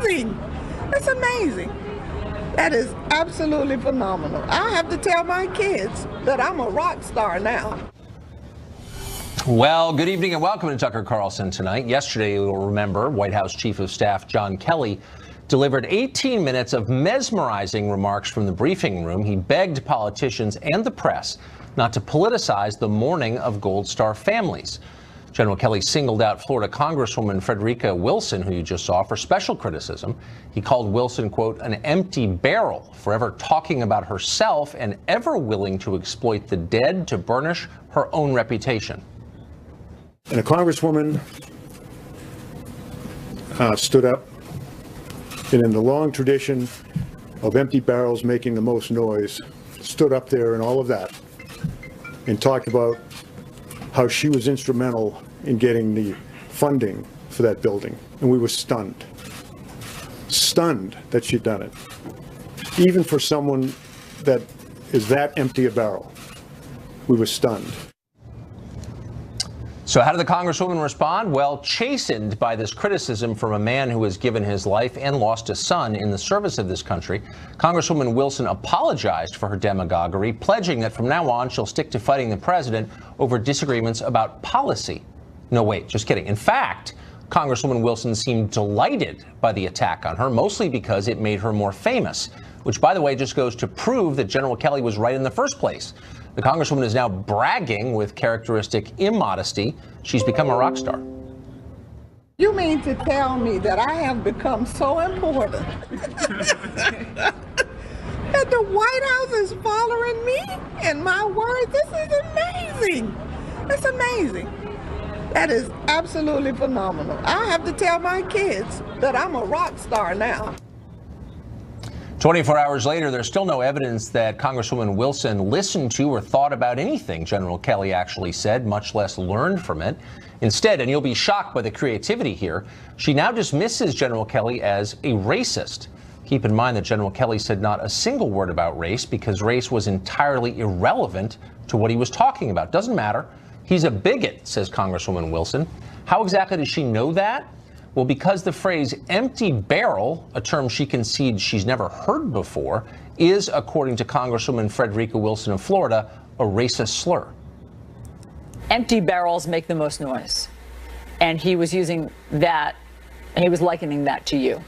amazing. It's amazing. That is absolutely phenomenal. I have to tell my kids that I'm a rock star now. Well, good evening and welcome to Tucker Carlson tonight. Yesterday, you will remember, White House Chief of Staff John Kelly delivered 18 minutes of mesmerizing remarks from the briefing room. He begged politicians and the press not to politicize the mourning of Gold Star families. General Kelly singled out Florida Congresswoman Frederica Wilson, who you just saw, for special criticism. He called Wilson, quote, an empty barrel, forever talking about herself and ever willing to exploit the dead to burnish her own reputation. And a congresswoman stood up, and in the long tradition of empty barrels making the most noise, stood up there and all of that, and talked about how she was instrumental in getting the funding for that building. And we were stunned that she'd done it. Even for someone that is that empty a barrel, we were stunned. So how did the Congresswoman respond? Well, chastened by this criticism from a man who has given his life and lost a son in the service of this country, Congresswoman Wilson apologized for her demagoguery, pledging that from now on she'll stick to fighting the president over disagreements about policy. No, wait, just kidding. In fact, Congresswoman Wilson seemed delighted by the attack on her, mostly because it made her more famous, which, by the way, just goes to prove that General Kelly was right in the first place. The Congresswoman is now bragging with characteristic immodesty. She's become a rock star. You mean to tell me that I have become so important that the White House is following me and my words? This is amazing. It's amazing. That is absolutely phenomenal. I have to tell my kids that I'm a rock star now. 24 hours later, there's still no evidence that Congresswoman Wilson listened to or thought about anything General Kelly actually said, much less learned from it. Instead, and you'll be shocked by the creativity here, she now dismisses General Kelly as a racist. Keep in mind that General Kelly said not a single word about race because race was entirely irrelevant to what he was talking about. Doesn't matter. He's a bigot, says Congresswoman Wilson. How exactly does she know that? Well, because the phrase empty barrel, a term she concedes she's never heard before, is, according to Congresswoman Frederica Wilson of Florida, a racist slur. Empty barrels make the most noise. And he was using that, and he was likening that to you.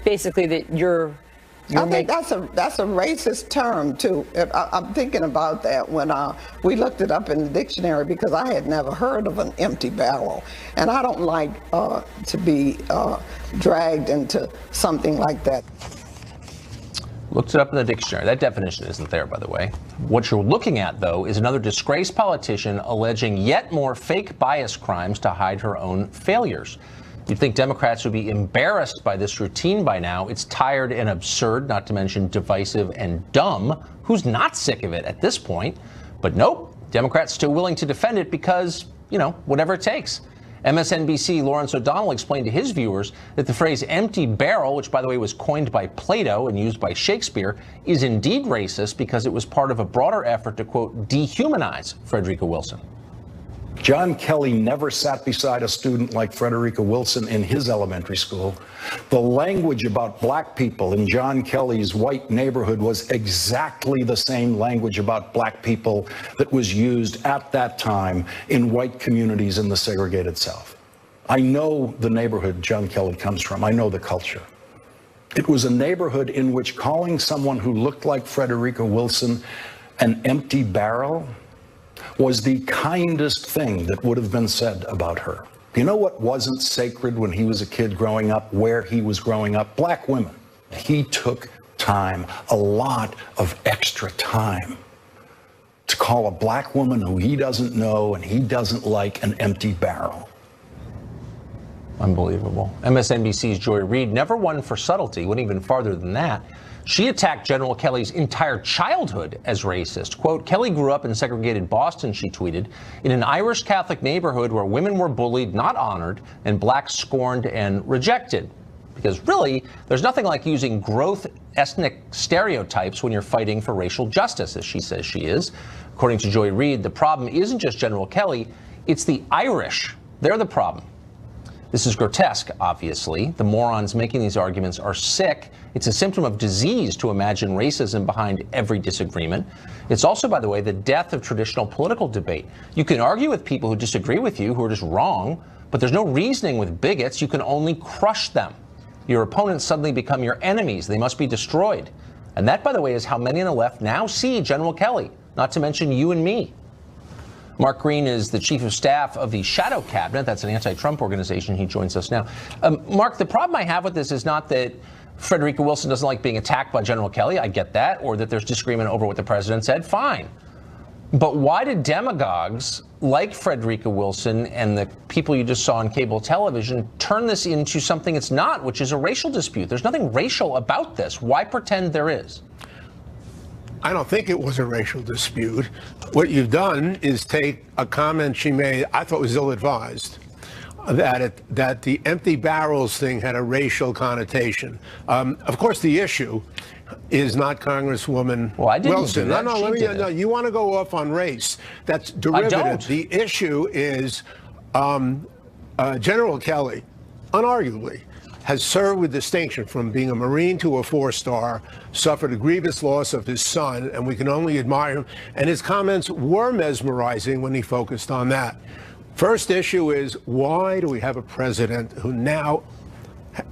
Basically, that I think that's a racist term, too. I'm thinking about that when we looked it up in the dictionary because I had never heard of an empty barrel. And I don't like to be dragged into something like that. Looked it up in the dictionary. That definition isn't there, by the way. What you're looking at, though, is another disgraced politician alleging yet more fake bias crimes to hide her own failures. You'd think Democrats would be embarrassed by this routine by now. It's tired and absurd, not to mention divisive and dumb. Who's not sick of it at this point? But nope, Democrats still willing to defend it because, whatever it takes. MSNBC Lawrence O'Donnell explained to his viewers that the phrase empty barrel, which, by the way, was coined by Plato and used by Shakespeare, is indeed racist because it was part of a broader effort to, quote, dehumanize Frederica Wilson. John Kelly never sat beside a student like Frederica Wilson in his elementary school. The language about black people in John Kelly's white neighborhood was exactly the same language about black people that was used at that time in white communities in the segregated South. I know the neighborhood John Kelly comes from. I know the culture. It was a neighborhood in which calling someone who looked like Frederica Wilson an empty barrel was the kindest thing that would have been said about her. You know what wasn't sacred when he was a kid growing up, where he was growing up? Black women. He took time, a lot of extra time, to call a black woman who he doesn't know and he doesn't like an empty barrel. Unbelievable. MSNBC's Joy Reid, never one for subtlety, went even farther than that. She attacked General Kelly's entire childhood as racist. Quote, Kelly grew up in segregated Boston, she tweeted, in an Irish Catholic neighborhood where women were bullied, not honored, and blacks scorned and rejected. Because really, there's nothing like using growth ethnic stereotypes when you're fighting for racial justice, as she says she is. According to Joy Reid, the problem isn't just General Kelly, it's the Irish. They're the problem. This is grotesque, obviously. The morons making these arguments are sick. It's a symptom of disease to imagine racism behind every disagreement. It's also, by the way, the death of traditional political debate. You can argue with people who disagree with you, who are just wrong, but there's no reasoning with bigots. You can only crush them. Your opponents suddenly become your enemies. They must be destroyed. And that, by the way, is how many on the left now see General Kelly, not to mention you and me. Mark Green is the chief of staff of the Shadow Cabinet. That's an anti-Trump organization. He joins us now. Mark, the problem I have with this is not that Frederica Wilson doesn't like being attacked by General Kelly. I get that. Or that there's disagreement over what the president said. Fine. But why did demagogues like Frederica Wilson and the people you just saw on cable television turn this into something it's not, which is a racial dispute? There's nothing racial about this. Why pretend there is? I don't think it was a racial dispute. What you've done is take a comment she made, I thought was ill-advised, that the empty barrels thing had a racial connotation. Of course, the issue is not Congresswoman Wilson. No, you want to go off on race. That's derivative. I don't. The issue is General Kelly, unarguably, has served with distinction from being a Marine to a 4-star, suffered a grievous loss of his son, and we can only admire him. And his comments were mesmerizing when he focused on that. First issue is, why do we have a president who now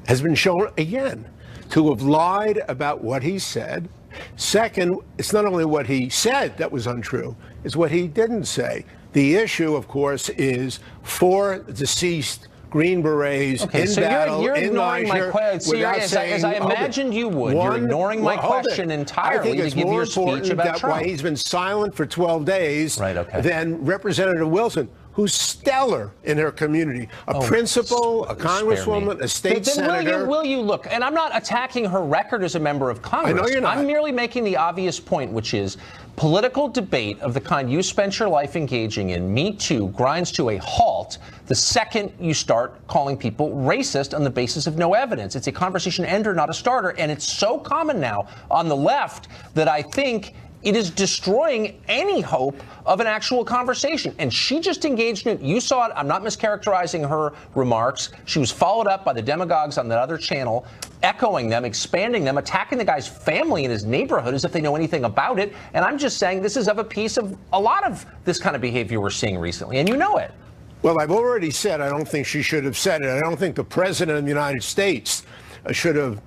has been shown again to have lied about what he said? Second, it's not only what he said that was untrue, it's what he didn't say. The issue, of course, is 4 deceased Green Berets in battle, you're in ignoring Niger, my question. As I imagined you would. You're ignoring my question entirely to give your speech about Trump. Why he's been silent for 12 days than Representative Wilson, who's stellar in her community. A principal, a congresswoman, a state senator. Will you look? And I'm not attacking her record as a member of Congress. I know you're not. I'm merely making the obvious point, which is political debate of the kind you spent your life engaging in, Me Too, grinds to a halt the second you start calling people racist on the basis of no evidence. It's a conversation ender, not a starter. And it's so common now on the left that I think it is destroying any hope of an actual conversation. And she just engaged in it. You saw it. I'm not mischaracterizing her remarks. She was followed up by the demagogues on that other channel, echoing them, expanding them, attacking the guy's family in his neighborhood as if they know anything about it. And I'm just saying this is of a piece of a lot of this kind of behavior we're seeing recently. And you know it. Well, I've already said I don't think she should have said it. I don't think the president of the United States should have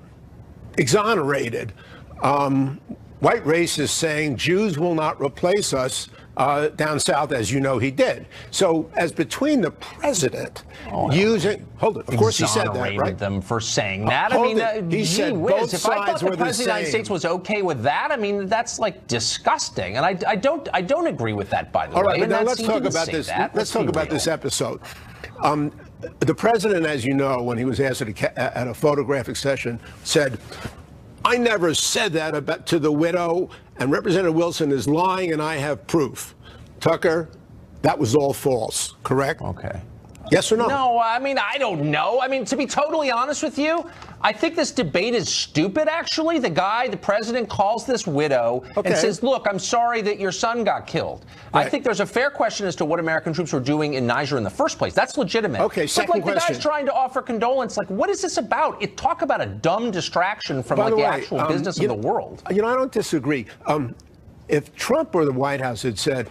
exonerated white racists saying Jews will not replace us down south, as you know he did. So as between the president using, hold it, of course he said that, right? Them for saying that. I mean, he said both if I thought sides were the president of the United States was okay with that, I mean, that's like disgusting. And I don't agree with that, by the way. All right, but now let's talk about this. Let's talk about this episode. The president, as you know, when he was asked at a photographic session, said, I never said that to the widow, and Representative Wilson is lying, and I have proof. Tucker, that was all false, correct? Okay. Yes or no? No, I mean, I don't know. I mean, to be totally honest with you, I think this debate is stupid, actually. The president calls this widow and says, look, I'm sorry that your son got killed. Right. I think there's a fair question as to what American troops were doing in Niger in the first place. That's legitimate. Okay, second question. The guy's trying to offer condolence. Like, what is this about? Talk about a dumb distraction from the actual business of the world. You know, I don't disagree. If Trump or the White House had said,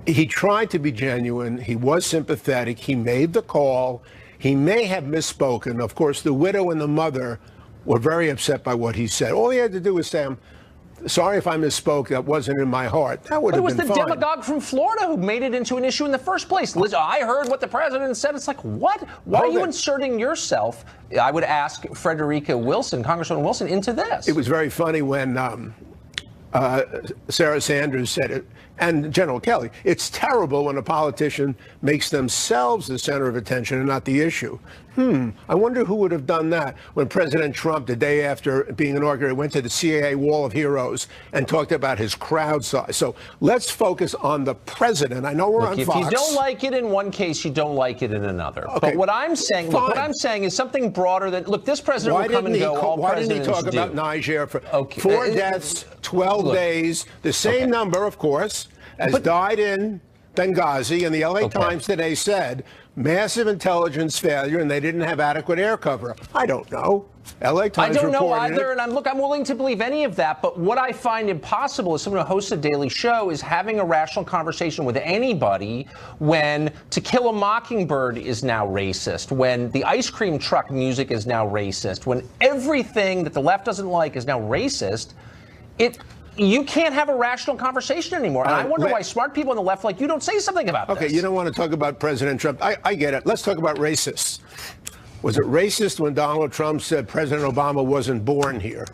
he tried to be genuine, he was sympathetic, he made the call, he may have misspoken. Of course, the widow and the mother were very upset by what he said. All he had to do was say, I'm sorry if I misspoke, that wasn't in my heart. That would have been fine. It was the demagogue from Florida who made it into an issue in the first place. I heard what the president said. It's like, what? Why are you inserting yourself, I would ask Frederica Wilson, Congresswoman Wilson, into this? It was very funny when Sarah Sanders said it, and General Kelly, it's terrible when a politician makes themselves the center of attention and not the issue. I wonder who would have done that when President Trump, the day after being inaugurated, went to the CIA Wall of Heroes and talked about his crowd size. So let's focus on the president. I know we're on Fox. If you don't like it in one case, you don't like it in another. Okay, but what I'm saying, is something broader than, look, this president will come and go. Why didn't he talk about Niger for 4 deaths, 12 days, the same number, of course, as died in Benghazi, and the LA Times today said massive intelligence failure and they didn't have adequate air cover. I don't know. LA Times I don't know reported either, it. and I'm willing to believe any of that, but what I find impossible as someone who hosts a daily show is having a rational conversation with anybody when To Kill a Mockingbird is now racist, when the ice cream truck music is now racist, when everything that the left doesn't like is now racist. You can't have a rational conversation anymore. And I wonder why smart people on the left like you don't say something about this. Okay, you don't want to talk about President Trump. I get it. Let's talk about racists. Was it racist when Donald Trump said President Obama wasn't born here?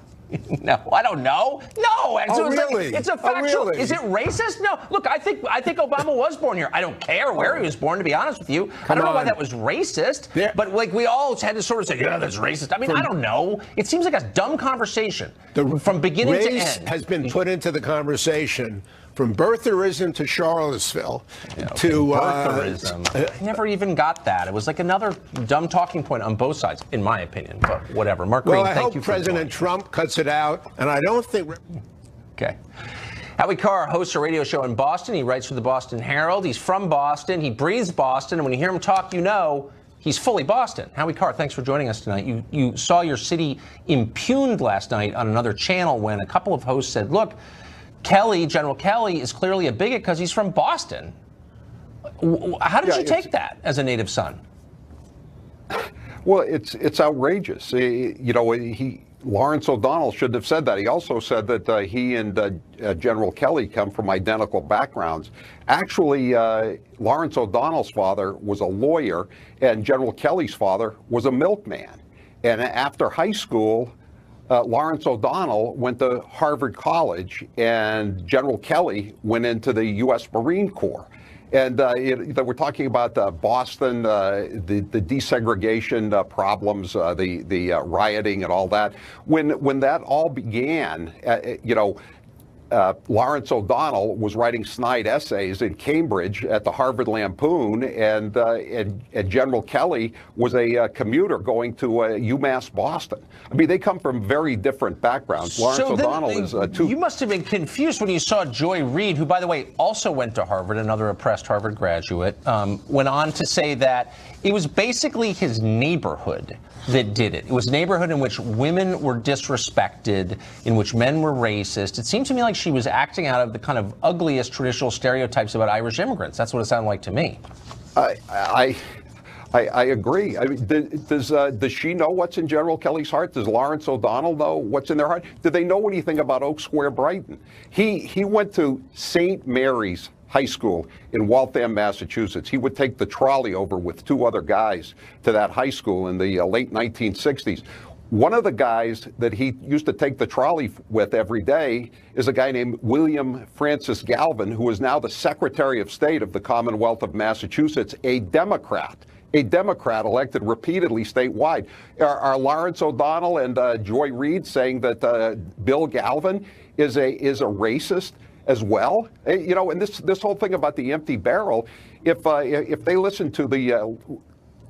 No, I don't know. No, really? It's a factual. Really? Is it racist? No. Look, I think Obama was born here. I don't care where he was born, to be honest with you. I don't know why that was racist. Yeah. But like we all had to sort of say, yeah, that's racist. I mean, I don't know. It seems like a dumb conversation from beginning to race end. Has been put into the conversation from birtherism to Charlottesville to birtherism. I never even got that. It was like another dumb talking point on both sides, in my opinion. But whatever. Mark Green, I thank hope you for President Trump cuts it out, and I don't think. Okay. Howie Carr hosts a radio show in Boston. He writes for the Boston Herald. He's from Boston. He breathes Boston. And when you hear him talk, you know he's fully Boston. Howie Carr, thanks for joining us tonight. You saw your city impugned last night on another channel when a couple of hosts said, look, General Kelly is clearly a bigot because he's from Boston. How did you take that as a native son? Well, it's outrageous. Lawrence O'Donnell shouldn't have said that. He also said that he and General Kelly come from identical backgrounds. Actually, Lawrence O'Donnell's father was a lawyer, and General Kelly's father was a milkman. And after high school, Lawrence O'Donnell went to Harvard College, and General Kelly went into the U.S. Marine Corps. And we're talking about Boston, the desegregation problems, the rioting and all that. When that all began, Lawrence O'Donnell was writing snide essays in Cambridge at the Harvard Lampoon, and General Kelly was a commuter going to UMass Boston. I mean, they come from very different backgrounds. Lawrence O'Donnell is too. You must have been confused when you saw Joy Reid, who, by the way, also went to Harvard, another oppressed Harvard graduate, went on to say that it was basically his neighborhood that did it. It was a neighborhood in which women were disrespected, in which men were racist. It seemed to me like she was acting out of the kind of ugliest traditional stereotypes about Irish immigrants. That's what it sounded like to me. I agree. I mean, does she know what's in General Kelly's heart? Does Lawrence O'Donnell know what's in their heart? Do they know anything about Oak Square, Brighton? He went to St. Mary's High School in Waltham, Massachusetts. He would take the trolley over with two other guys to that high school in the late 1960s. One of the guys that he used to take the trolley with every day is a guy named William Francis Galvin, who is now the Secretary of State of the Commonwealth of Massachusetts, a Democrat elected repeatedly statewide. Are Lawrence O'Donnell and Joy Reid saying that Bill Galvin is a racist as well? And this whole thing about the empty barrel, if they listen to the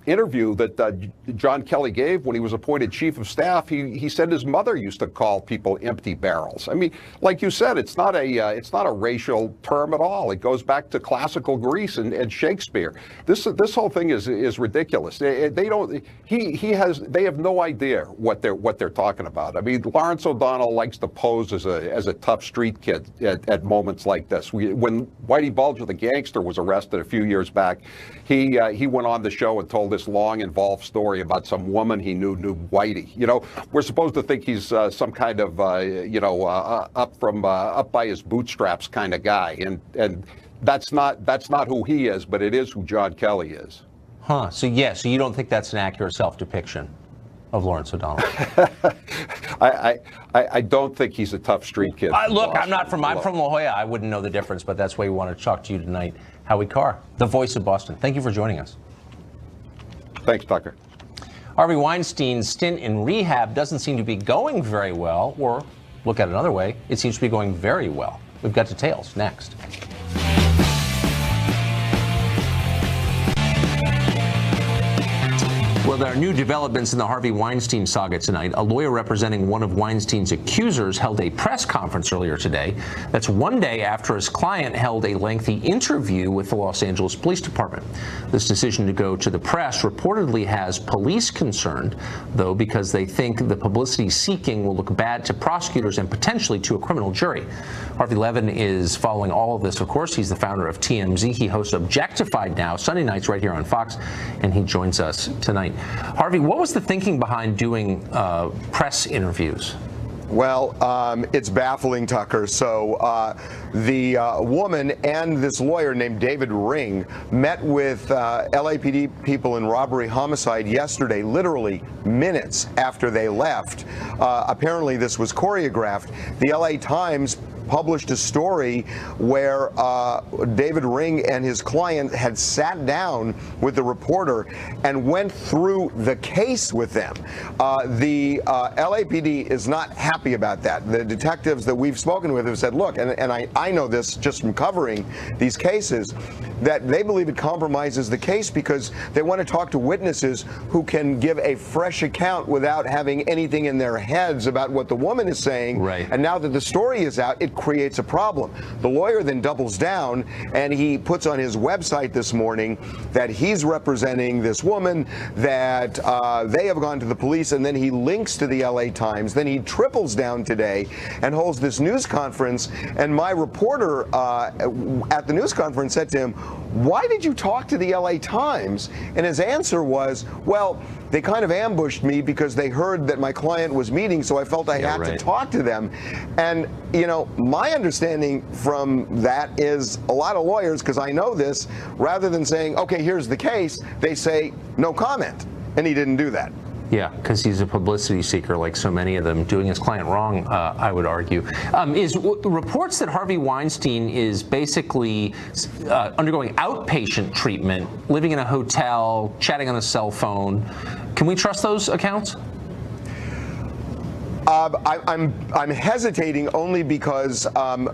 interview that John Kelly gave when he was appointed chief of staff, he said his mother used to call people empty barrels. I mean, like you said, it's not a racial term at all. It goes back to classical Greece and Shakespeare. This whole thing is ridiculous. They have no idea what they're talking about. I mean, Lawrence O'Donnell likes to pose as a tough street kid at moments like this. When Whitey Bulger the gangster was arrested a few years back, he went on the show and told this long, involved story about some woman he knew Whitey. We're supposed to think he's some kind of, up by his bootstraps kind of guy, and that's not who he is, but it is who John Kelly is. Huh? So you don't think that's an accurate self-depiction of Lawrence O'Donnell? I don't think he's a tough street kid. Look, I'm from La Jolla. I wouldn't know the difference, but that's why we want to talk to you tonight. Howie Carr, the voice of Boston. Thank you for joining us. Thanks, Tucker. Harvey Weinstein's stint in rehab doesn't seem to be going very well, or look at it another way, it seems to be going very well. We've got details next. Well, there are new developments in the Harvey Weinstein saga tonight. A lawyer representing one of Weinstein's accusers held a press conference earlier today. That's one day after his client held a lengthy interview with the Los Angeles Police Department. This decision to go to the press reportedly has police concerned, though, because they think the publicity seeking will look bad to prosecutors and potentially to a criminal jury. Harvey Levin is following all of this, of course. He's the founder of TMZ. He hosts Objectified Now, Sunday nights right here on Fox, and he joins us tonight. Harvey, what was the thinking behind doing press interviews? Well, it's baffling, Tucker. So the woman and this lawyer named David Ring met with LAPD people in robbery homicide yesterday, literally minutes after they left. Apparently, this was choreographed. The LA Times published a story where David Ring and his client had sat down with the reporter and went through the case with them. The LAPD is not happy about that. The detectives that we've spoken with have said, look, and I know this just from covering these cases, that they believe it compromises the case because they want to talk to witnesses who can give a fresh account without having anything in their heads about what the woman is saying. Right. And now that the story is out, it creates a problem. The lawyer then doubles down and he puts on his website this morning that he's representing this woman, that they have gone to the police, and then he links to the LA Times. Then he triples down today and holds this news conference. And my reporter at the news conference said to him, "Why did you talk to the LA Times?" And his answer was, well, they kind of ambushed me because they heard that my client was meeting, so I felt I had to talk to them. And, you know, my understanding from that is a lot of lawyers, because I know this, rather than saying, okay, here's the case, they say no comment. And he didn't do that. Yeah, because he's a publicity seeker, like so many of them, doing his client wrong, I would argue. Is reports that Harvey Weinstein is basically undergoing outpatient treatment, living in a hotel, chatting on a cell phone. Can we trust those accounts? I'm hesitating only because I'm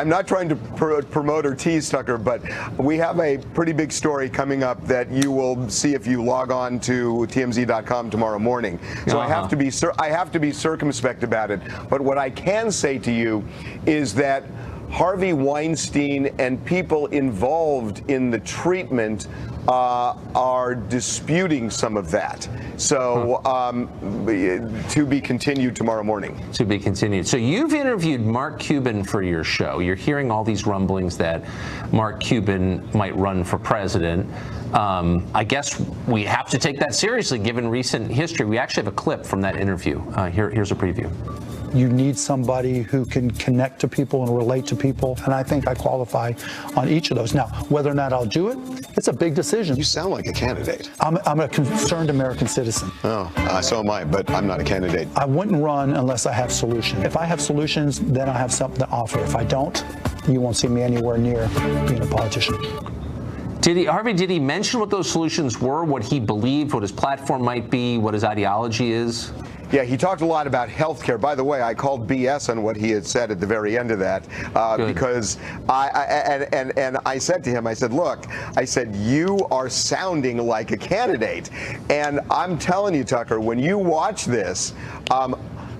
not trying to promote or tease, Tucker, but we have a pretty big story coming up that you will see if you log on to TMZ.com tomorrow morning. So I have to be circumspect about it. But what I can say to you is that Harvey Weinstein and people involved in the treatment are disputing some of that. So to be continued tomorrow morning. To be continued. So you've interviewed Mark Cuban for your show. You're hearing all these rumblings that Mark Cuban might run for president. I guess we have to take that seriously given recent history. We actually have a clip from that interview. Here's a preview. You need somebody who can connect to people and relate to people, and I think I qualify on each of those. Now, whether or not I'll do it, it's a big decision. You sound like a candidate. I'm a concerned American citizen. Oh, so am I, but I'm not a candidate. I wouldn't run unless I have solutions. If I have solutions, then I have something to offer. If I don't, you won't see me anywhere near being a politician. Harvey, did he mention what those solutions were, what he believed, what his platform might be, what his ideology is? Yeah, he talked a lot about health care. By the way, I called BS on what he had said at the very end of that because I said to him, I said, look, I said, you are sounding like a candidate. And I'm telling you, Tucker, when you watch this,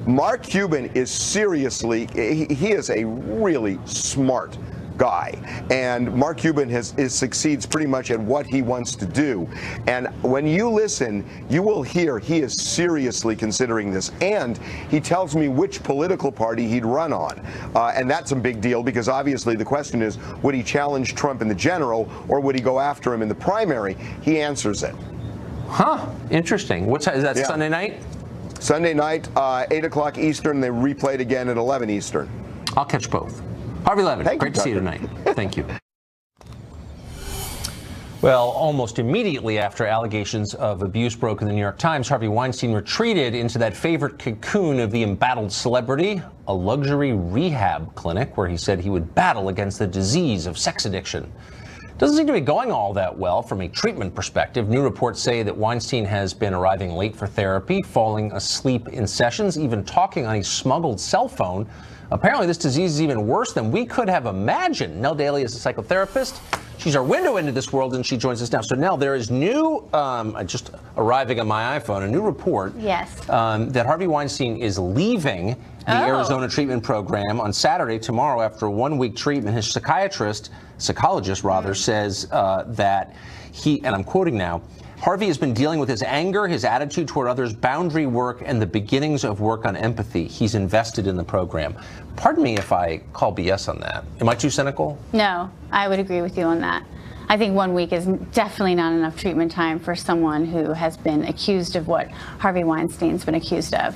Mark Cuban is seriously, he is a really smart guy, and Mark Cuban succeeds pretty much at what he wants to do. And when you listen, you will hear he is seriously considering this, and he tells me which political party he'd run on, and that's a big deal because obviously the question is, would he challenge Trump in the general or would he go after him in the primary? He answers it. Huh? Interesting. What time is that? Sunday night? Sunday night, 8 o'clock Eastern. They replay it again at 11 Eastern. I'll catch both. Harvey Levin, great to see you tonight. Thank you. Well, almost immediately after allegations of abuse broke in the New York Times, Harvey Weinstein retreated into that favorite cocoon of the embattled celebrity, a luxury rehab clinic where he said he would battle against the disease of sex addiction. Doesn't seem to be going all that well from a treatment perspective. New reports say that Weinstein has been arriving late for therapy, falling asleep in sessions, even talking on a smuggled cell phone. Apparently, this disease is even worse than we could have imagined. Nell Daly is a psychotherapist. She's our window into this world, and she joins us now. So now there is new, just arriving on my iPhone, a new report that Harvey Weinstein is leaving the Arizona treatment program on Saturday, tomorrow, after a 1-week treatment. His psychologist says that he, and I'm quoting now, Harvey has been dealing with his anger, his attitude toward others, boundary work, and the beginnings of work on empathy. He's invested in the program. Pardon me if I call BS on that. Am I too cynical? No, I would agree with you on that. I think 1 week is definitely not enough treatment time for someone who has been accused of what Harvey Weinstein's been accused of.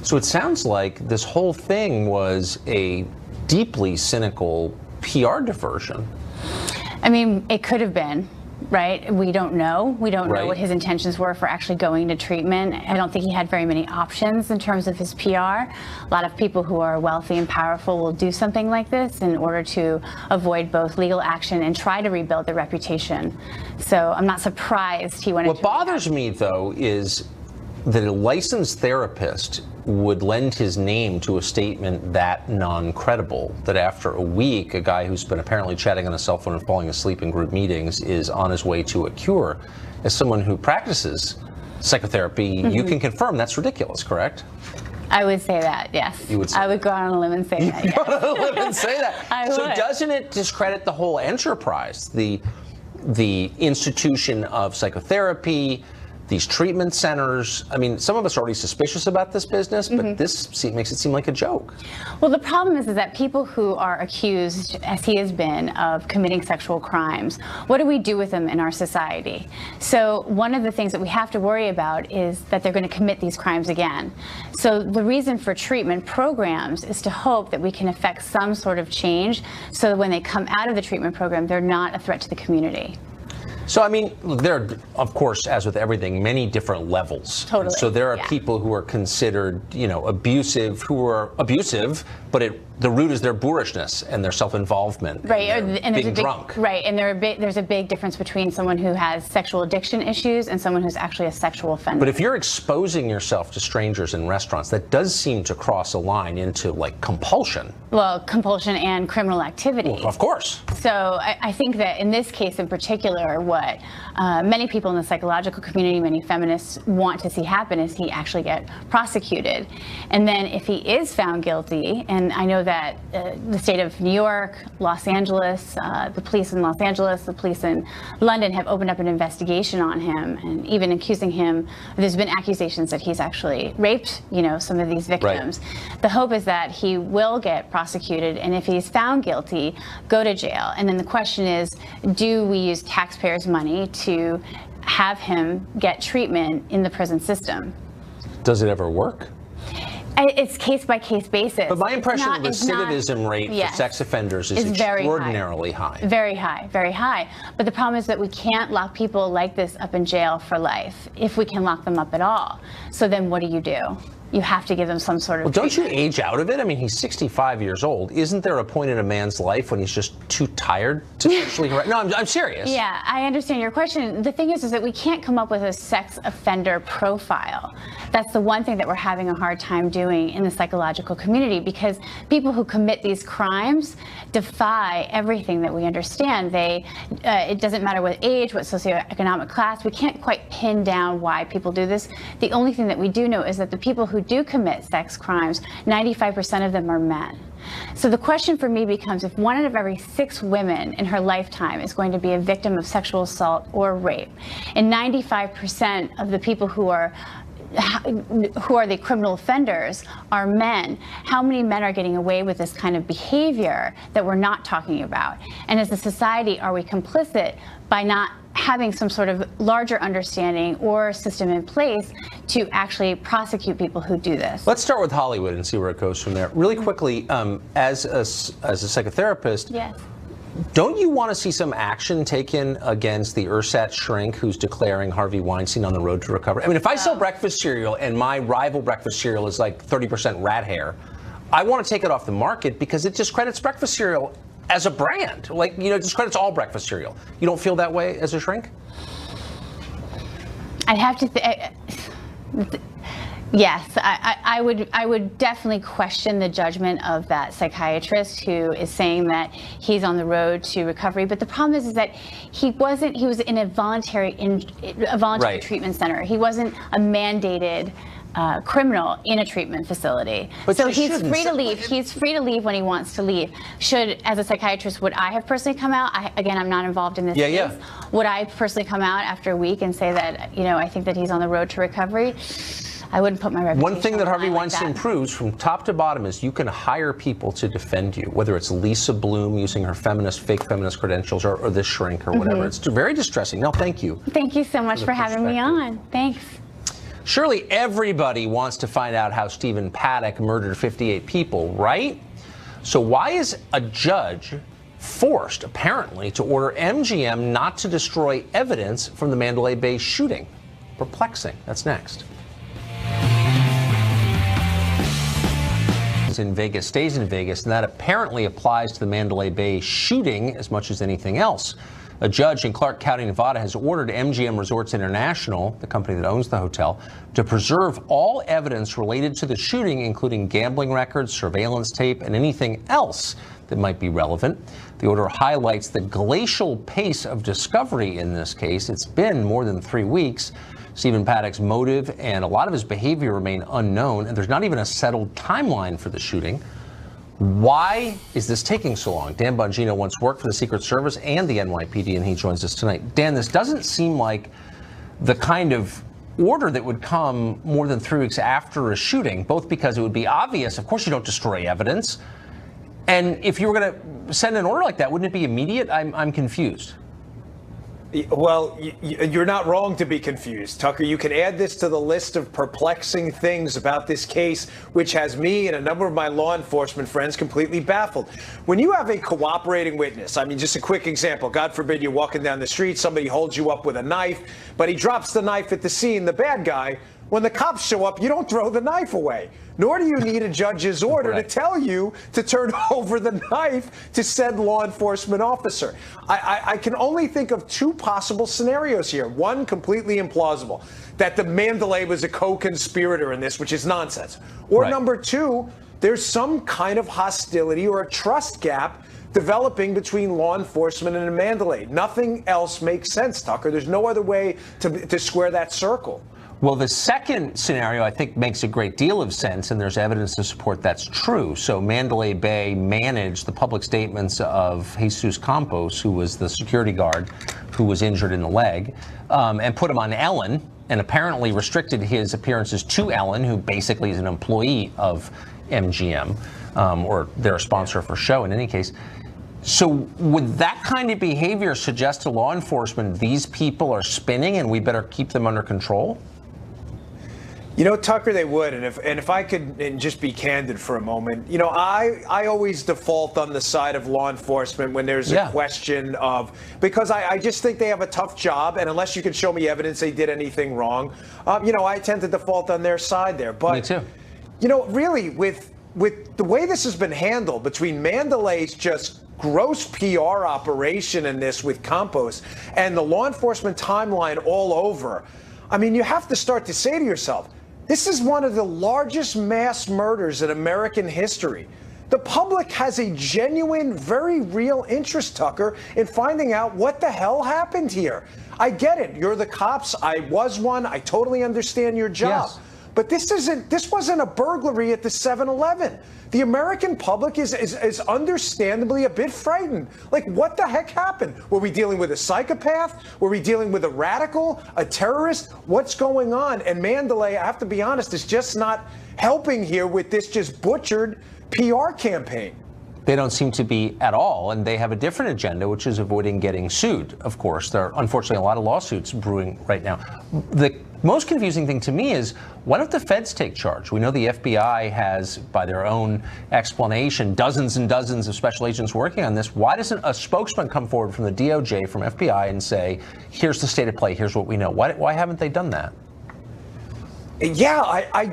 So it sounds like this whole thing was a deeply cynical PR diversion. I mean, it could have been. Right? We don't know. We don't know what his intentions were for actually going to treatment. I don't think he had very many options in terms of his PR. A lot of people who are wealthy and powerful will do something like this in order to avoid both legal action and try to rebuild their reputation. So I'm not surprised he went into What bothers me, though, is that a licensed therapist would lend his name to a statement that non-credible, that after a week, a guy who's been apparently chatting on a cell phone and falling asleep in group meetings is on his way to a cure. As someone who practices psychotherapy, you can confirm that's ridiculous, correct? I would say that, yes. You would say I would go out on a limb and say that, yes. Go out on a limb and say that. I So would. doesn't it discredit the whole enterprise, the institution of psychotherapy, these treatment centers? I mean, some of us are already suspicious about this business, but this makes it seem like a joke. Well, the problem is that people who are accused, as he has been, of committing sexual crimes, what do we do with them in our society? So one of the things that we have to worry about is that they're going to commit these crimes again. So the reason for treatment programs is to hope that we can affect some sort of change so that when they come out of the treatment program, they're not a threat to the community. So, I mean, there are, of course, as with everything, many different levels. Totally. So there are people who are considered, abusive, but the root is their boorishness and their self-involvement. Right, and being drunk. Right, and there's a big difference between someone who has sexual addiction issues and someone who's actually a sexual offender. But if you're exposing yourself to strangers in restaurants, that does seem to cross a line into, like, compulsion. Well, compulsion and criminal activity. Well, of course. So I think that in this case in particular, what many people in the psychological community, many feminists want to see happen is he actually get prosecuted. And then if he is found guilty, and I know that the state of New York, Los Angeles, the police in Los Angeles, the police in London have opened up an investigation on him and even accusing him. There's been accusations that he's actually raped, some of these victims. Right. The hope is that he will get prosecuted, and if he's found guilty, go to jail. And then the question is, do we use taxpayers' money to have him get treatment in the prison system? Does it ever work? It's case-by-case basis. But my impression of the recidivism rate for sex offenders is extraordinarily high. Very high, very high. But the problem is that we can't lock people like this up in jail for life, if we can lock them up at all. So then what do? You have to give them some sort of don't you age out of it? I mean, he's 65 years old. Isn't there a point in a man's life when he's just too tired to sexually harass? No, I'm serious. Yeah, I understand your question. The thing is that we can't come up with a sex offender profile. That's the one thing that we're having a hard time doing in the psychological community, because people who commit these crimes defy everything that we understand. It doesn't matter what age, what socioeconomic class. We can't quite pin down why people do this. The only thing that we do know is that the people who do commit sex crimes, 95% of them are men. So the question for me becomes, if 1 out of every 6 women in her lifetime is going to be a victim of sexual assault or rape, and 95% of the people who are the criminal offenders are men, how many men are getting away with this kind of behavior that we're not talking about? And as a society, are we complicit by not having some sort of larger understanding or system in place to actually prosecute people who do this? Let's start with Hollywood and see where it goes from there. Really quickly, as a psychotherapist, yes. Don't you want to see some action taken against the ersatz shrink who's declaring Harvey Weinstein on the road to recovery? I mean, if I sell breakfast cereal and my rival breakfast cereal is like 30% rat hair, I want to take it off the market because it discredits breakfast cereal as a brand. Like, it discredits all breakfast cereal. You don't feel that way as a shrink? I'd have to Yes, I would definitely question the judgment of that psychiatrist who is saying that he's on the road to recovery. But the problem is that he was in a voluntary Right. treatment center. He wasn't a mandated criminal in a treatment facility. But so you he's shouldn't. free to leave. He's free to leave when he wants to leave. As a psychiatrist, would I have personally come out? Again, I'm not involved in this case. Yeah. Would I personally come out after a week and say that, I think that he's on the road to recovery? I wouldn't put my reputation. One thing that Harvey on the line Weinstein like that. proves from top to bottom is you can hire people to defend you, whether it's Lisa Bloom using her fake feminist credentials or this shrink or whatever. It's very distressing. No, thank you. Thank you so much for having me on. Thanks. Surely everybody wants to find out how Stephen Paddock murdered 58 people, right? So why is a judge forced, apparently, to order MGM not to destroy evidence from the Mandalay Bay shooting? Perplexing. That's next. In Vegas stays in Vegas, and that apparently applies to the Mandalay Bay shooting as much as anything else. A judge in Clark County, Nevada, has ordered MGM Resorts International, the company that owns the hotel, to preserve all evidence related to the shooting, including gambling records, surveillance tape, and anything else that might be relevant. The order highlights the glacial pace of discovery in this case. It's been more than 3 weeks. Stephen Paddock's motive and a lot of his behavior remain unknown, and there's not even a settled timeline for the shooting. Why is this taking so long? Dan Bongino once worked for the Secret Service and the NYPD, and he joins us tonight. Dan, this doesn't seem like the kind of order that would come more than 3 weeks after a shooting, both because it would be obvious, of course you don't destroy evidence, and if you were going to send an order like that, wouldn't it be immediate? I'm confused. Well, you're not wrong to be confused, Tucker. You can add this to the list of perplexing things about this case, which has me and a number of my law enforcement friends completely baffled. When you have a cooperating witness, I mean, just a quick example, God forbid you're walking down the street, somebody holds you up with a knife, but he drops the knife at the scene, the bad guy. When the cops show up, you don't throw the knife away, nor do you need a judge's order to tell you to turn over the knife to said law enforcement officer. I can only think of two possible scenarios here. One, completely implausible, that the Mandalay was a co-conspirator in this, which is nonsense. Or number two, there's some kind of hostility or a trust gap developing between law enforcement and the Mandalay. Nothing else makes sense, Tucker. There's no other way to square that circle. Well, the second scenario, I think, makes a great deal of sense, and there's evidence to support that's true. So Mandalay Bay managed the public statements of Jesus Campos, who was the security guard who was injured in the leg, and put him on Ellen, and apparently restricted his appearances to Ellen, who basically is an employee of MGM, or their sponsor for show in any case. So would that kind of behavior suggest to law enforcement these people are spinning and we better keep them under control? You know, Tucker, they would, and if I could just be candid for a moment, you know, I always default on the side of law enforcement when there's a question of, because I just think they have a tough job, and unless you can show me evidence they did anything wrong, you know, I tend to default on their side there. But, me too. You know, really, with the way this has been handled between Mandalay's just gross PR operation in this with Campos and the law enforcement timeline all over, I mean, you have to start to say to yourself, this is one of the largest mass murders in American history. The public has a genuine, very real interest, Tucker, in finding out what the hell happened here. I get it. You're the cops. I was one. I totally understand your job. Yes. But this wasn't a burglary at the 7-Eleven. The American public is understandably a bit frightened. Like, what the heck happened? Were we dealing with a psychopath? Were we dealing with a radical, a terrorist? What's going on? And Mandalay, I have to be honest, is just not helping here with this just butchered PR campaign. They don't seem to be at all, and they have a different agenda, which is avoiding getting sued, of course. There are, unfortunately, a lot of lawsuits brewing right now. The most confusing thing to me is, why don't the feds take charge? We know the FBI has, by their own explanation, dozens and dozens of special agents working on this. Why doesn't a spokesman come forward from the DOJ, from FBI, and say, here's the state of play, here's what we know? Why haven't they done that? Yeah,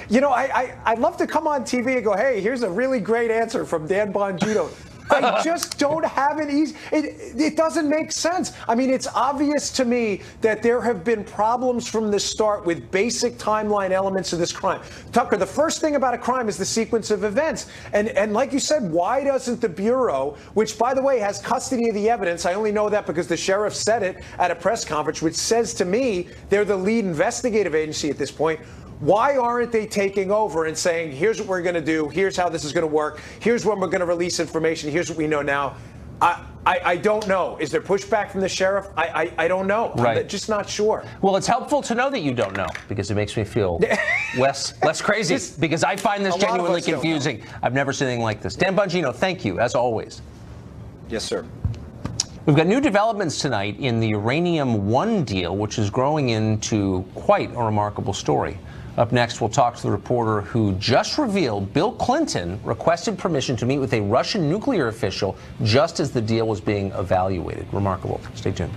you know, I'd love to come on TV and go, hey, here's a really great answer from Dan Bongino. I just don't have it easy. It doesn't make sense. I mean, it's obvious to me that there have been problems from the start with basic timeline elements of this crime. Tucker, the first thing about a crime is the sequence of events. And like you said, why doesn't the Bureau, which, by the way, has custody of the evidence, I only know that because the sheriff said it at a press conference, which says to me they're the lead investigative agency at this point. Why aren't they taking over and saying, here's what we're going to do, here's how this is going to work, here's when we're going to release information, here's what we know now? I don't know. Is there pushback from the sheriff? I don't know. Right. I'm just not sure. Well, it's helpful to know that you don't know, because it makes me feel less crazy, because I find this genuinely confusing. I've never seen anything like this. Dan Bongino, thank you, as always. Yes, sir. We've got new developments tonight in the Uranium One deal, which is growing into quite a remarkable story. Up next, we'll talk to the reporter who just revealed Bill Clinton requested permission to meet with a Russian nuclear official just as the deal was being evaluated. Remarkable. Stay tuned.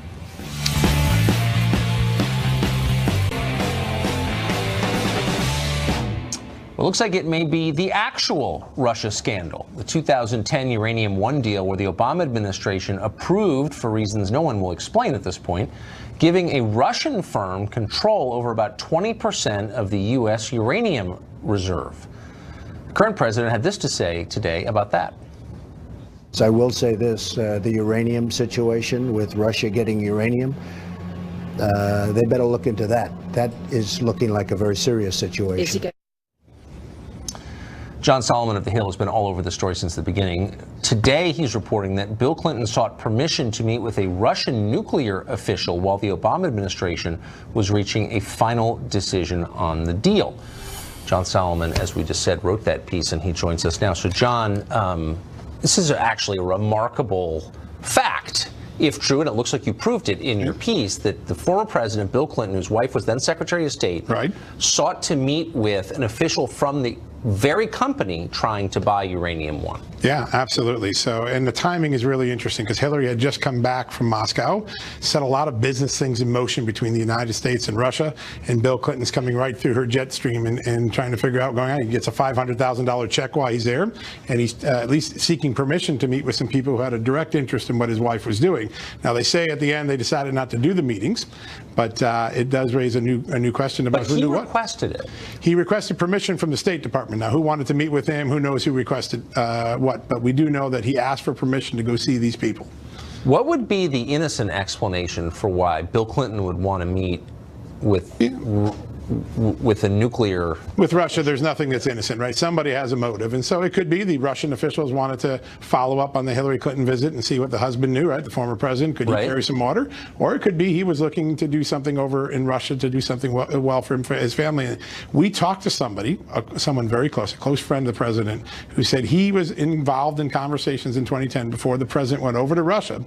Well, it looks like it may be the actual Russia scandal, the 2010 Uranium One deal, where the Obama administration approved, for reasons no one will explain at this point, giving a Russian firm control over about 20% of the U.S. uranium reserve. The current president had this to say today about that. So I will say this, the uranium situation with Russia getting uranium, they better look into that. That is looking like a very serious situation. John Solomon of The Hill has been all over the story since the beginning. Today, he's reporting that Bill Clinton sought permission to meet with a Russian nuclear official while the Obama administration was reaching a final decision on the deal. John Solomon, as we just said, wrote that piece, and he joins us now. So, John, this is actually a remarkable fact, if true, and it looks like you proved it in your piece, that the former president, Bill Clinton, whose wife was then Secretary of State, sought to meet with an official from the very company trying to buy Uranium One. Yeah, absolutely. So, and the timing is really interesting because Hillary had just come back from Moscow, set a lot of business things in motion between the United States and Russia, and Bill Clinton's coming right through her jet stream and trying to figure out what's going on. He gets a $500,000 check while he's there, and he's at least seeking permission to meet with some people who had a direct interest in what his wife was doing. Now, they say at the end they decided not to do the meetings, but it does raise a new question about who knew what. But he requested it. He requested permission from the State Department. Now, who wanted to meet with him? Who knows who requested what? But we do know that he asked for permission to go see these people. What would be the innocent explanation for why Bill Clinton would want to meet with a nuclear... With Russia, there's nothing that's innocent, right? Somebody has a motive. And so it could be the Russian officials wanted to follow up on the Hillary Clinton visit and see what the husband knew, right? The former president. Could he carry some water? Or it could be he was looking to do something over in Russia to do something well for him, for his family. We talked to somebody, someone very close, a close friend of the president, who said he was involved in conversations in 2010 before the president went over to Russia,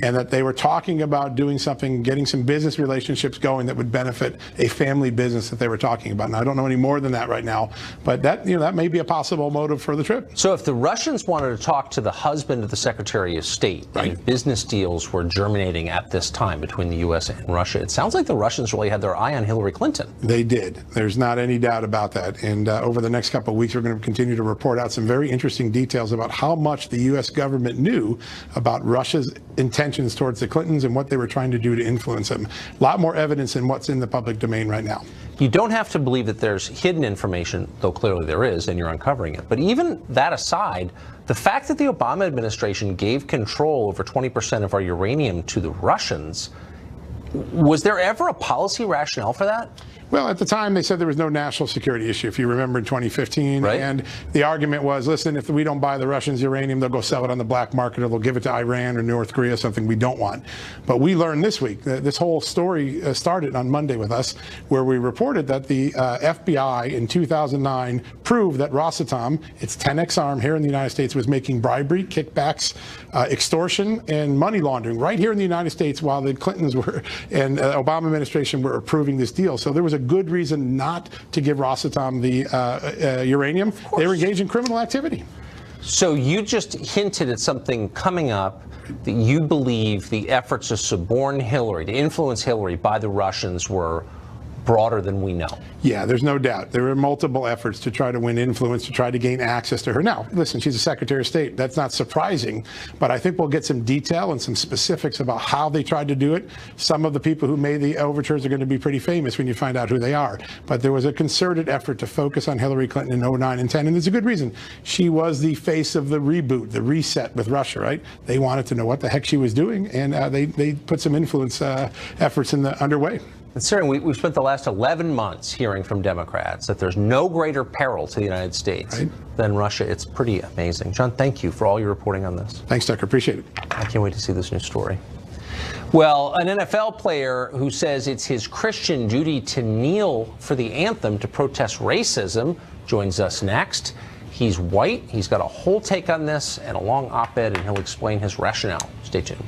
and that they were talking about doing something, getting some business relationships going that would benefit a family business that they were talking about. And I don't know any more than that right now, but that that may be a possible motive for the trip. So if the Russians wanted to talk to the husband of the Secretary of State, and business deals were germinating at this time between the U.S. and Russia, it sounds like the Russians really had their eye on Hillary Clinton. They did. There's not any doubt about that. And over the next couple of weeks, we're going to continue to report out some very interesting details about how much the U.S. government knew about Russia's intentions towards the Clintons and what they were trying to do to influence them. A lot more evidence than what's in the public domain right now. You don't have to believe that there's hidden information, though clearly there is, and you're uncovering it. But even that aside, the fact that the Obama administration gave control over 20% of our uranium to the Russians, was there ever a policy rationale for that? Well, at the time, they said there was no national security issue, if you remember, in 2015. And the argument was, listen, if we don't buy the Russians uranium, they'll go sell it on the black market, or they'll give it to Iran or North Korea, something we don't want. But we learned this week, this whole story started on Monday with us, where we reported that the FBI in 2009 proved that Rosatom, its 10X arm here in the United States, was making bribery, kickbacks, extortion, and money laundering right here in the United States while the Clintons were and Obama administration were approving this deal. So there was a good reason not to give Rosatom the uranium. They were engaged in criminal activity. So you just hinted at something coming up, that you believe the efforts to suborn Hillary, to influence Hillary by the Russians were broader than we know. Yeah, there's no doubt. There were multiple efforts to try to win influence, to try to gain access to her. Now, listen, she's a Secretary of State. That's not surprising, but I think we'll get some detail and some specifics about how they tried to do it. Some of the people who made the overtures are going to be pretty famous when you find out who they are. But there was a concerted effort to focus on Hillary Clinton in 09 and 10, and there's a good reason. She was the face of the reboot, the reset with Russia, right? They wanted to know what the heck she was doing, and they put some influence efforts underway. And Sarah, we've spent the last 11 months hearing from Democrats that there's no greater peril to the United States than Russia. It's pretty amazing. John, thank you for all your reporting on this. Thanks, Tucker. Appreciate it. I can't wait to see this new story. Well, an NFL player who says it's his Christian duty to kneel for the anthem to protest racism joins us next. He's white. He's got a whole take on this and a long op-ed, and he'll explain his rationale. Stay tuned.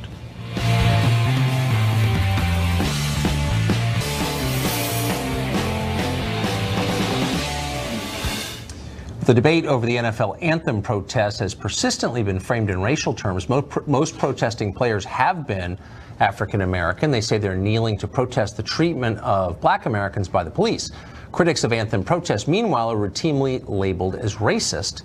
The debate over the NFL anthem protest has persistently been framed in racial terms. Most protesting players have been African American. They say they're kneeling to protest the treatment of black Americans by the police. Critics of anthem protests, meanwhile, are routinely labeled as racist.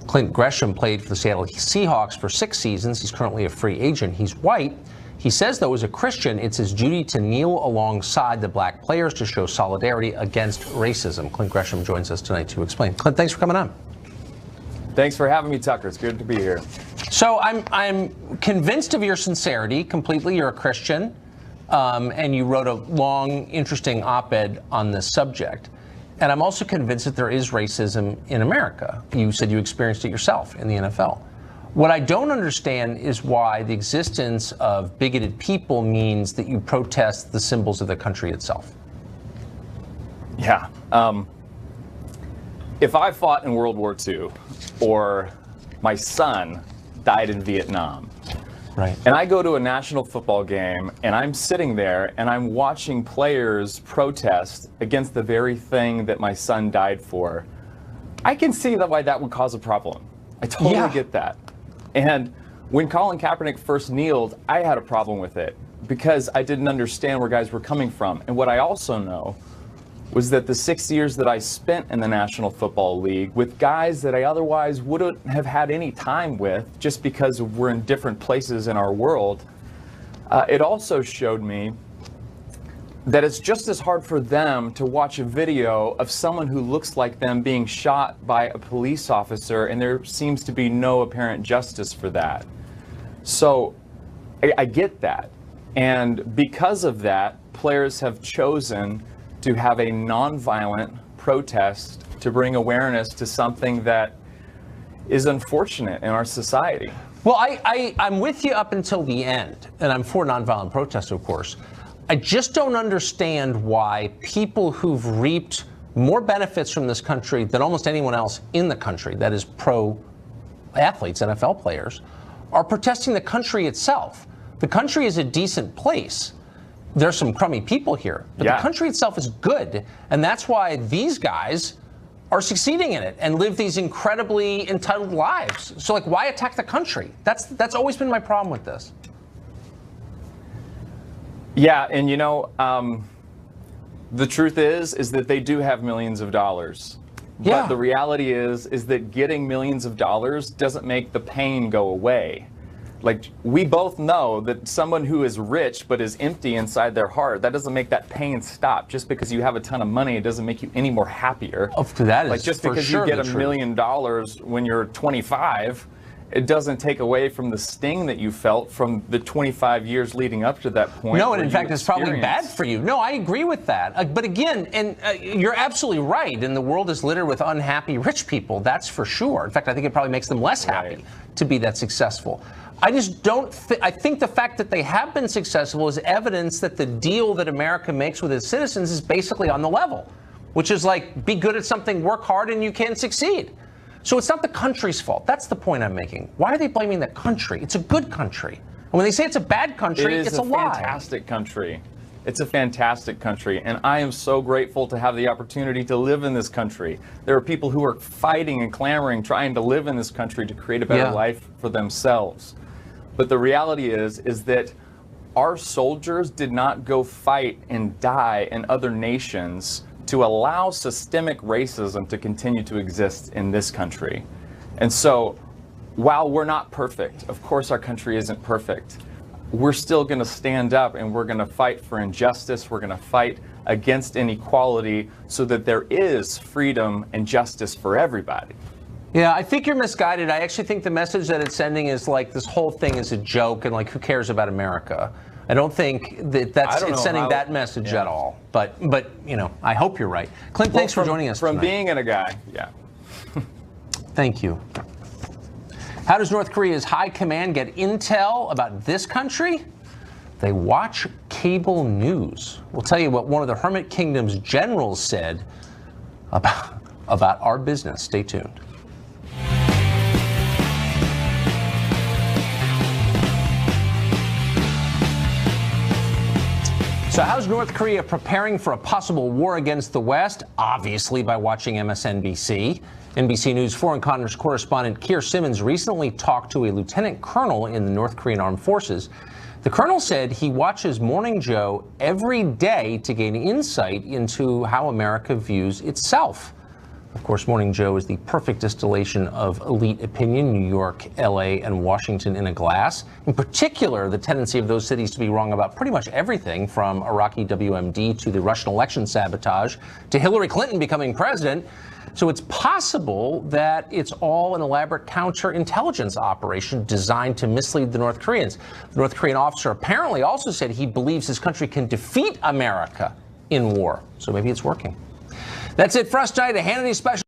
Clint Gresham played for the Seattle Seahawks for 6 seasons. He's currently a free agent. He's white. He says, though, as a Christian, it's his duty to kneel alongside the black players to show solidarity against racism. Clint Gresham joins us tonight to explain. Clint, thanks for coming on. Thanks for having me, Tucker. It's good to be here. So I'm convinced of your sincerity completely. You're a Christian, and you wrote a long, interesting op-ed on this subject. And I'm also convinced that there is racism in America. You said you experienced it yourself in the NFL. What I don't understand is why the existence of bigoted people means that you protest the symbols of the country itself. Yeah. If I fought in World War II, or my son died in Vietnam, right, and I go to a national football game and I'm sitting there and I'm watching players protest against the very thing that my son died for, I can see why that would cause a problem. I totally get that. And when Colin Kaepernick first kneeled, I had a problem with it because I didn't understand where guys were coming from. And what I also know was that the 6 years that I spent in the National Football League with guys that I otherwise wouldn't have had any time with just because we're in different places in our world, it also showed me that it's just as hard for them to watch a video of someone who looks like them being shot by a police officer, and there seems to be no apparent justice for that. So I get that. And because of that, players have chosen to have a nonviolent protest to bring awareness to something that is unfortunate in our society. Well, I'm with you up until the end, and I'm for nonviolent protest, of course. I just don't understand why people who've reaped more benefits from this country than almost anyone else in the country, that is pro athletes, NFL players, are protesting the country itself. The country is a decent place. There's some crummy people here, but the country itself is good, and that's why these guys are succeeding in it and live these incredibly entitled lives. So, like, why attack the country? That's always been my problem with this. Yeah, and you know, the truth is that they do have millions of dollars. Yeah. But the reality is that getting millions of dollars doesn't make the pain go away. Like, we both know that someone who is rich but is empty inside their heart, that doesn't make that pain stop. Just because you have a ton of money, it doesn't make you any more happier. That is like, just for because sure you get the $1 million when you're 25, it doesn't take away from the sting that you felt from the 25 years leading up to that point. No, and in fact, it's probably bad for you. No, I agree with that. But again, and you're absolutely right, and the world is littered with unhappy rich people, that's for sure. In fact, I think it probably makes them less happy to be that successful. I just don't I think the fact that they have been successful is evidence that the deal that America makes with its citizens is basically on the level, which is like, be good at something, work hard, and you can succeed. So it's not the country's fault. That's the point I'm making. Why are they blaming the country? It's a good country. And when they say it's a bad country, it's a lie. It's a fantastic country. It's a fantastic country. And I am so grateful to have the opportunity to live in this country. There are people who are fighting and clamoring, trying to live in this country to create a better life for themselves. But the reality is that our soldiers did not go fight and die in other nations to allow systemic racism to continue to exist in this country. And so, while we're not perfect, of course our country isn't perfect, we're still going to stand up and we're going to fight for injustice. We're going to fight against inequality so that there is freedom and justice for everybody. Yeah, I think you're misguided. I actually think the message that it's sending is like this whole thing is a joke and like who cares about America? I don't think that it's sending that message at all. But you know, I hope you're right. Clint, thanks for joining us From tonight. being in a guy, yeah. Thank you. How does North Korea's high command get intel about this country? They watch cable news. We'll tell you what one of the Hermit Kingdom's generals said about our business. Stay tuned. So how's North Korea preparing for a possible war against the West? Obviously by watching MSNBC. NBC News foreign correspondent Keir Simmons recently talked to a lieutenant colonel in the North Korean Armed Forces. The colonel said he watches Morning Joe every day to gain insight into how America views itself. Of course, Morning Joe is the perfect distillation of elite opinion, New York, LA, and Washington in a glass. In particular, the tendency of those cities to be wrong about pretty much everything from Iraqi WMD to the Russian election sabotage to Hillary Clinton becoming president. So it's possible that it's all an elaborate counterintelligence operation designed to mislead the North Koreans. The North Korean officer apparently also said he believes his country can defeat America in war. So maybe it's working. That's it for us tonight. A Hannity special.